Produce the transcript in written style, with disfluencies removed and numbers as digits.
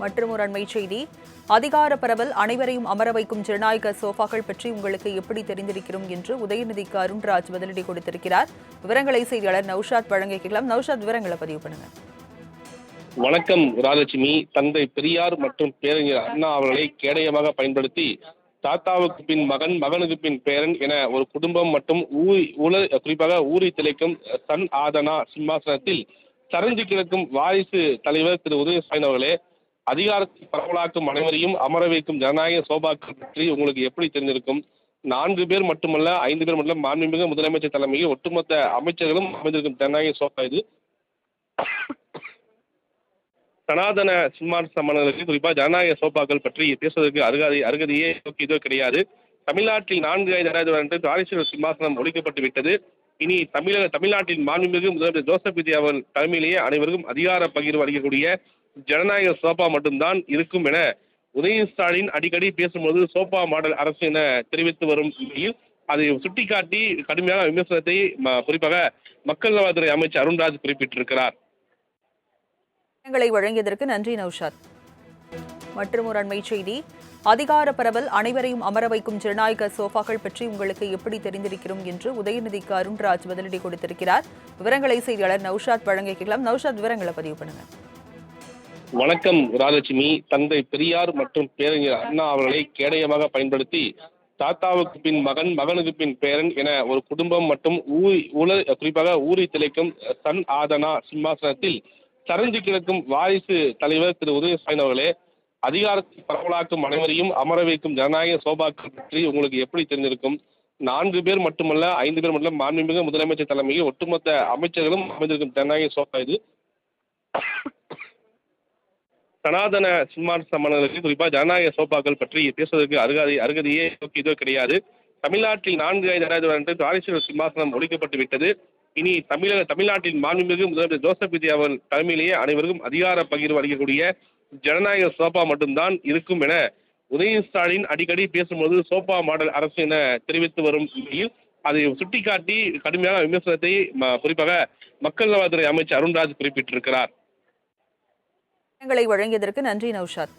மற்றும் ஒரு அண்மை செய்தி. அதிகார பரவல் அனைவரையும் அமர வைக்கும் ஜனநாயக சோஃபாக்கள் பற்றி உங்களுக்கு எப்படி தெரிந்திருக்கிறோம் என்று உதயநிதிக்கு அருண்ராஜ் பதிலடி கொடுத்திருக்கிறார். விவரங்களை செய்தியாளர் நௌஷாத் வழங்கிக்கலாம். நௌஷாத், விவரங்களை பதிவு பண்ணுங்க. வணக்கம் ராஜலட்சுமி. தந்தை பெரியார் மற்றும் பேரறிஞர் அண்ணா அவர்களை கேடயமாக பயன்படுத்தி தாத்தாவுக்கு பின் மகன், மகனுக்கு பின் பேரன் என ஒரு குடும்பம் மற்றும் குறிப்பாக ஊறி திளைக்கும் சன் ஆதனா சிம்மாசனத்தில் சரிஞ்சு கிடக்கும் வாரிசு தலைவர் திரு உதயசாமி அவர்களே, அதிகாரத்தை பரவலாக்கும் அனைவரையும் அமர வைக்கும் ஜனநாயக சோபாக்கள் பற்றி உங்களுக்கு எப்படி தெரிஞ்சிருக்கும்? 4 பேர் மட்டுமல்ல, 5 பேர் மட்டும் மாண்புமிகு முதலமைச்சர் தலைமையில் ஒட்டுமொத்த அமைச்சர்களும் அமைந்திருக்கும் ஜனநாயக சோபா இது. சனாதன சிம்மாசனங்களுக்கு குறிப்பாக ஜனநாயக சோபாக்கள் பற்றி பேசுவதற்கு அருகதையே இதோ கிடையாது. தமிழ்நாட்டில் 4-5 வாரிசு சிம்மாசனம் ஒழிக்கப்பட்டு விட்டது. இனி தமிழ்நாட்டின் மாண்புமிகு முதலமைச்சர் ஜோசப் விஜய் அவர்கள் தலைமையிலேயே அனைவருக்கும் அதிகார பகிர்வு அளிக்கக்கூடிய ஜனநாயக சோபா மட்டும்தான் இருக்கும் என உதயநிதி ஸ்டாலின் அடிக்கடி பேசும்போது சோபா மாடல் அரசு என தெரிவித்து வரும் நிலையில் அதை சுட்டிக்காட்டி கடுமையான விமர்சனத்தை குறிப்பாக மக்கள் நலத்துறை அமைச்சர் அருண்ராஜ் குறிப்பிட்டிருக்கிறார். வழங்கியதற்கு நன்றி நௌஷாத். மற்றும் ஒரு அண்மை செய்தி. அதிகார பரவல் அனைவரையும் அமர வைக்கும் ஜனநாயக சோஃபாக்கள் பற்றி உங்களுக்கு எப்படி தெரிந்திருக்கிறோம் என்று உதயநிதிக்கு அருண்ராஜ் பதிலடி கொடுத்திருக்கிறார். விவரங்களை செய்தியாளர் நௌஷாத் வழங்கிக்கலாம். நௌஷாத், விவரங்களை பதிவு பண்ணுங்க. வணக்கம் ராஜலட்சுமி. தந்தை பெரியார் மற்றும் பேரறிஞர் அண்ணா அவர்களை கேடயமாக பயன்படுத்தி தாத்தாவுக்கு பின் மகன், மகனுக்கு பின் பேரன் என ஒரு குடும்பம் மற்றும் குறிப்பாக ஊறி திளைக்கும் சன் ஆதனா சிம்மாசனத்தில் சரிஞ்சு கிடக்கும் வாரிசு தலைவர் திரு உதயசாமி அவர்களே, அதிகாரத்தை பரவலாக்கும் அனைவரையும் அமர வைக்கும் ஜனநாயக சோபாக்கள் பற்றி உங்களுக்கு எப்படி தெரிஞ்சிருக்கும்? 4 பேர் மட்டுமல்ல, 5 பேர் மட்டும் மாண்புமிகு முதலமைச்சர் தலைமையில் ஒட்டுமொத்த அமைச்சர்களும் அமைந்திருக்கும் ஜனநாயக சோபா இது. சனாதன சிம்மாசனங்களுக்கு குறிப்பாக ஜனநாயக சோபாக்கள் பற்றி பேசுவதற்கு அருகதையே இதோ கிடையாது. தமிழ்நாட்டில் 4-5 வாரிசு சிம்மாசனம் ஒழிக்கப்பட்டு விட்டது. இனி தமிழ்நாட்டின் மாண்புமிகு முதலமைச்சர் ஜோசப் விஜய் அவர்கள் தலைமையிலேயே அனைவருக்கும் அதிகார பகிர்வு அளிக்கக்கூடிய ஜனநாயக சோபா மட்டும்தான் இருக்கும் என உதயநிதி ஸ்டாலின் அடிக்கடி பேசும்போது சோபா மாடல் அரசு என தெரிவித்து வரும் நிலையில் அதை சுட்டிக்காட்டி கடுமையான விமர்சனத்தை குறிப்பாக மக்கள் நலத்துறை அமைச்சர் அருண்ராஜ் குறிப்பிட்டிருக்கிறார். வழங்கியதற்கு நன்றி நௌஷாத்.